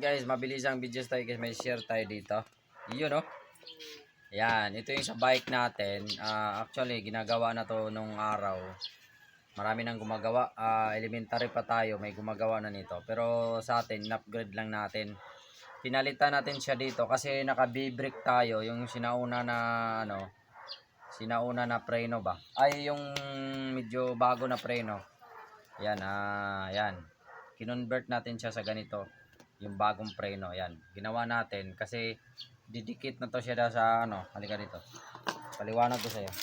Guys, mabilis ang videos tayo guys. May share tayo dito. Yun oh. Yan, ito yung sa bike natin. Actually, ginagawa na to nung araw. Marami nang gumagawa. Elementary pa tayo, may gumagawa na nito. Pero sa atin, in-upgrade lang natin. Pinalitan natin siya dito kasi naka B-brake tayo. Yung sinauna na ano, sinauna na preno ba? Ay, yung medyo bago na preno. Yan, yan. Kinonvert natin siya sa ganito. Yung bagong preno, yan. Ginawa natin kasi didikit na to siya sa ano, halika dito. Paliwanag ko sa iyo.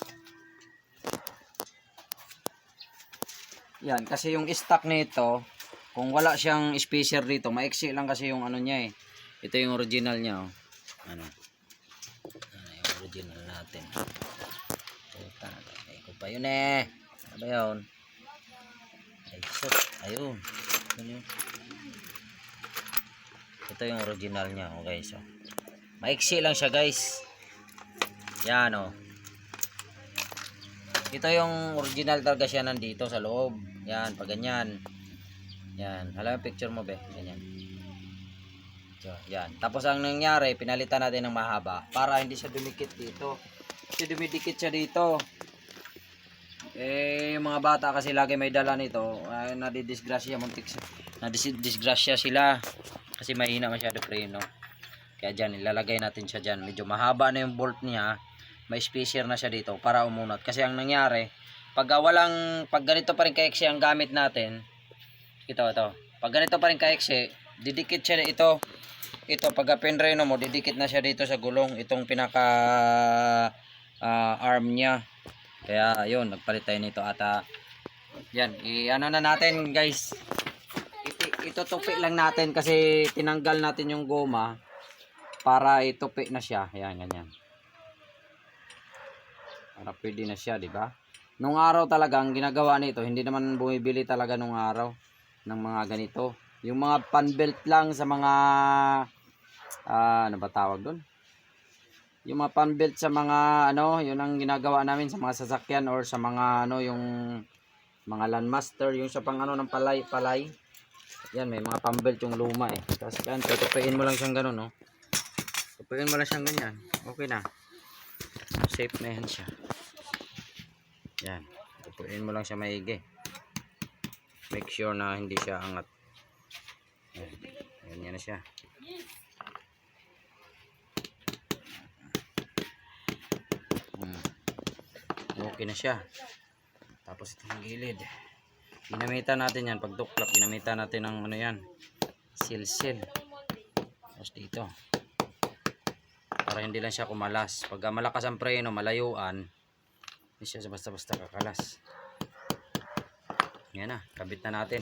Yan, kasi yung stock nito, kung wala siyang spacer dito, maiksi lang kasi yung ano niya eh. Ito yung original niya oh. Ano? Yung original natin. Ay, ko pa yun eh. Ano ba yun? Ay, shit. Ayun. Ito yung original niya oh guys oh. Maiksi lang siya guys. Yan oh. Ito yung original talaga siya nandito sa loob. Yan, pag ganyan. Yan, hala yung picture mo be. Ganyan. So, yan. Tapos ang nangyari, pinalitan natin ng mahaba para hindi siya dumikit dito. Kasi dumidikit siya dito. Eh, yung mga bata kasi lagi may dala nito, nadidisgrasya, nadidisgrasya sila. Kasi mahina masyado preno. Kaya dyan, ilalagay natin siya dyan. Medyo mahaba na yung bolt niya. May spacer na siya dito para umunat. Kasi ang nangyari, pag ganito pa rin kaiksi ang gamit natin, ito. Pag ganito pa rin kaiksi, didikit siya ito. Ito, pag pinreno mo, didikit na siya dito sa gulong. Itong pinaka arm niya. Kaya, yun, nagpalit tayo nito. At, yan, ano na natin guys. Itutupi lang natin kasi tinanggal natin yung goma para itupi na siya. Ayan, ganyan. Para pwede na siya, di ba? Nung araw talaga, ang ginagawa nito, hindi naman bumibili talaga nung araw ng mga ganito. Yung mga panbelt lang sa mga, ano ba tawag doon? Yung mga panbelt sa mga, ano, yun ang ginagawa namin sa mga sasakyan or sa mga, ano, yung mga Landmaster, yung sa pang, ano, ng palay. Yan, may mga panbelt yung luma eh. Tapos yan, tutupiin mo lang siyang ganun, no? Tupiin mo lang siyang ganyan. Okay na. Safe na yan siya. Yan. Tupuin mo lang siya maigi. Make sure na hindi siya angat. Yan. Yan na siya. Okay na siya. Tapos itong gilid. Ginamitan natin yan. Pag tuklap, ginamitan natin ng ano yan. Seal. Tapos dito. Para hindi lang siya kumalas. Pag malakas ang preno, malayuan, hindi siya basta-basta kakalas. Yan na, kabit na natin.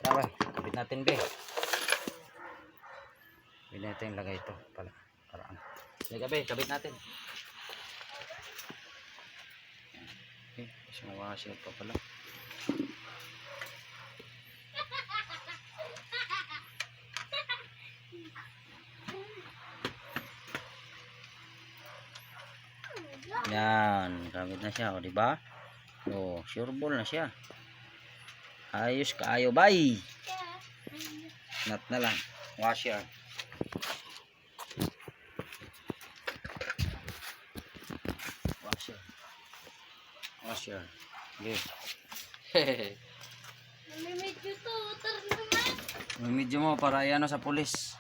Tara, kabit natin be. Pwede natin lagay ito pala. Paraan. Sige be, kabit natin. Okay, kasi mawasip pa pala. Yan, gamit na siya, o di ba? Oh, sure ball na siya. Ayos kaayo, bay. Nut na lang, washer. Washer. Okay. Namimedyo to, utar naman. Medyo mo para ano sa pulis.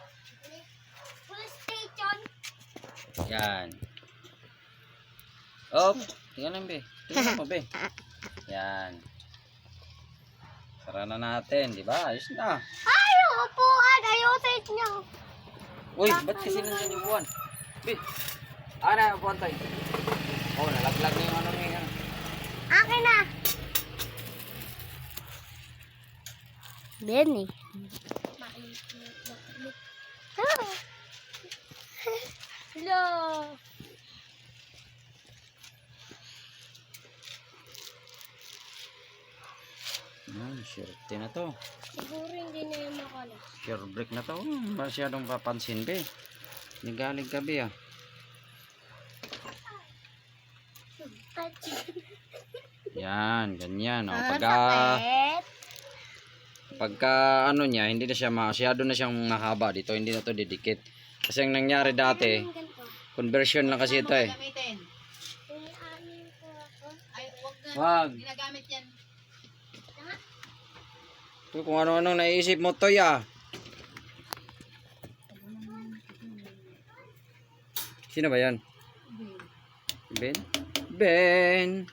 Police station. Yan. Oh, tingnan lang be. Tingnan mo be. Yan. Sara na natin, di ba? Ayos na. Ay, upuan. Ayusin nyo. Uy, ba't kasi nandiyan yung buwan? Be, ana, buwan tayo. Oh, nalaglag na yung ano niya. Akin na. Benny. Hello. Shirte na to. Siguro hindi na yung makalas. Sure break na to. Masyadong papansin be. Nigalig ka be ah. Yan, ganyan. O, pag Pagka ano niya, hindi na siya masyado na siyang mahaba dito, hindi na to didikit. Kasi ang nangyari dati, conversion lang kasi ito eh. Gamitin. Ianin ko ako. Ay, wag na. Wag. Ginagamit yan. Ito kung ano-ano naisip mo to ya. Sino ba yan? Ben? Ben.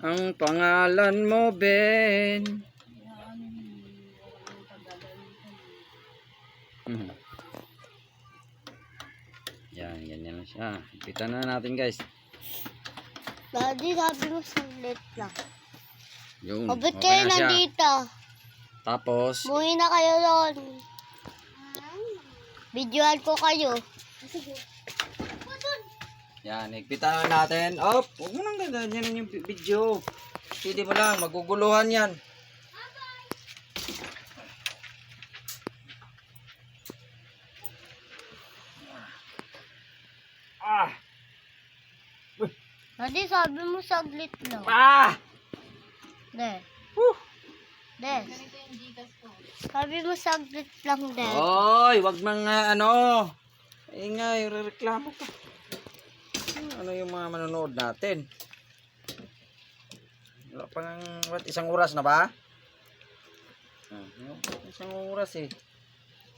Ang pangalan mo, Ben. Mhm. Yan siya. Ipitan na natin guys. Daddy, sabi mo saglit lang. Yun. O, ba't Okay kayo na siya. nandito? Tapos, Buhay na kayo doon. Videoan ko kayo. yan, ipitan na natin. Oh, huwag mo nang gaganyan yung video. Hindi mo lang, maguguluhan yan. Ah! Daddy, sabi mo saglit lang. Ah! De. Whew! De. Ganito yung Gcash ko. Sabi mo saglit lang, De. Oy, wag mga ano. Ingay, reklamo ka. Ano yung mga manonood natin? Wala pa ng isang oras na ba? Isang oras eh.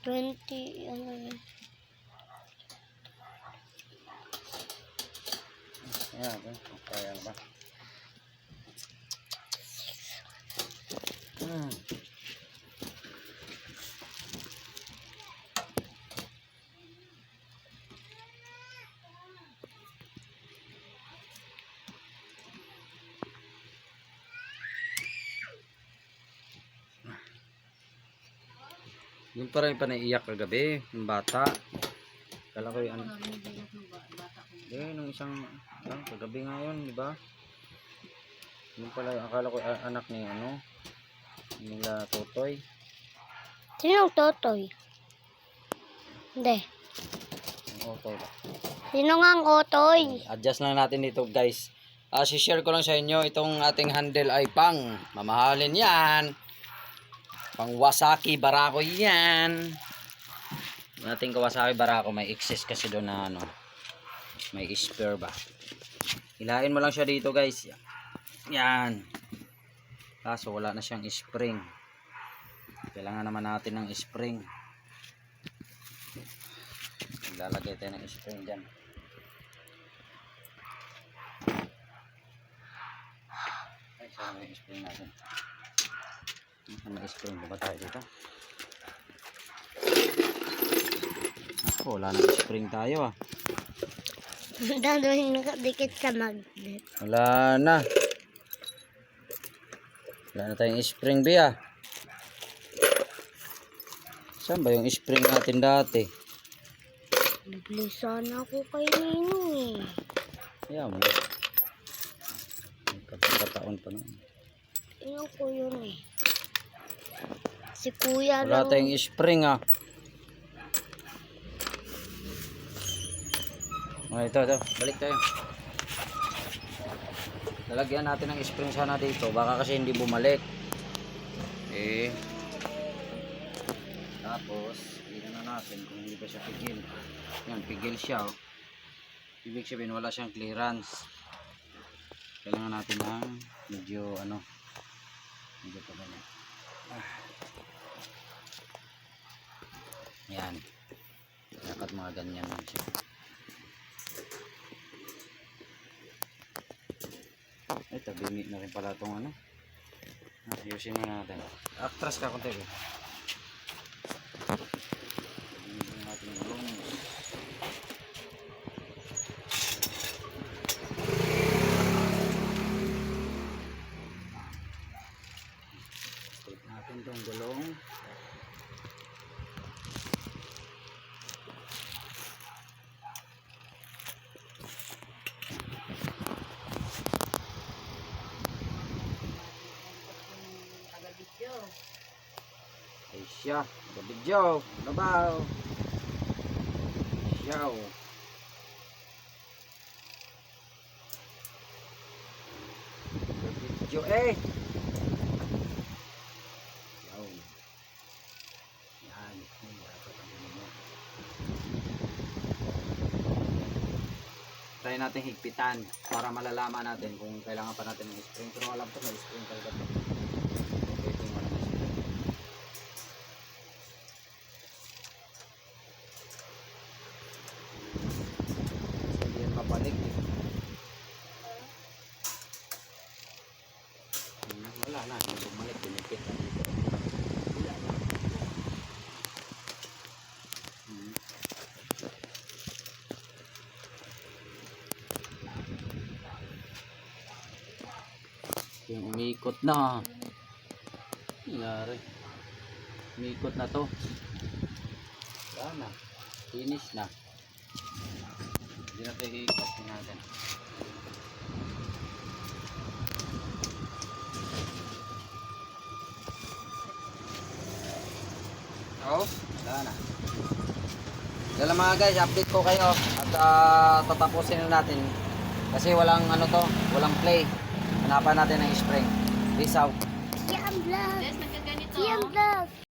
20, ano yun? Ayan, kaya ba? Yung parang panaiyak kagabi, yung bata. Kala ko yung ano. Nung isang kagabi nga yun, di ba? Yung pala, akala ko anak ni ano, nila Totoy. Sinong Totoy? Hindi. Yung Otoy. Sino nga ang Otoy? Adjust lang natin dito guys. Si-share ko lang sa inyo itong ating handle ay pang mamahalin yan. Pang Kawasaki Barako yan. Yung ating Kawasaki Barako may excess kasi doon na ano. May spare ba. Hilain mo lang siya dito guys. Yan. Kaso wala na siyang spring. Kailangan naman natin ng spring. Lalagay tayo ng spring dyan. Ay, saan yung spring natin? May spring ba tayo dito? Ako, wala na spring tayo ah. Dadawin nakadikit sa magnet. Wala na. Wala na tayong spring B ah. Saan ba yung spring natin dati? Bibili sana ako kay Ninong eh. Ayan mo. May pagkakataon pa naman. Inom ko yun eh. Si Kuya Wala lang. tayong spring ah. Oh, ito. Balik tayo. Lalagyan natin ng spring sana dito. Baka kasi hindi bumalik. Okay. Tapos, tignan na natin kung hindi pa siya pigil. Yan, pigil siya. Oh. Ibig sabihin, wala siyang clearance. Kailangan natin ng medyo ano. Medyo pa ganyan. Yan. Dapat mga ganyan lang siya. Ito, bingi na rin pala itong ano. Ayusin na natin. Actress ka konti. Binigyan natin yung long. Take natin itong gulong. Ay siya, video, babaw. Siyaw. Video eh. Siyaw. try natin higpitan para malalaman natin kung kailangan pa natin ng spring. Pero alam ko may spring talaga to. Pwede mo ng spring. Hindi yan mabalik eh. Wala na, hindi bumalik, pinipit na dito. Wala na. Yung umikot na. Nangyari. Umikot na to. Wala na. Finish na. Hindi na tayo hikot natin. Oh, wala na. Dala mga guys, update ko kayo at tatapusin na natin kasi walang ano to, walang play. Hanapan natin ng spring. Peace out. Yan vlog. Des, nagkaganito. Yan vlog.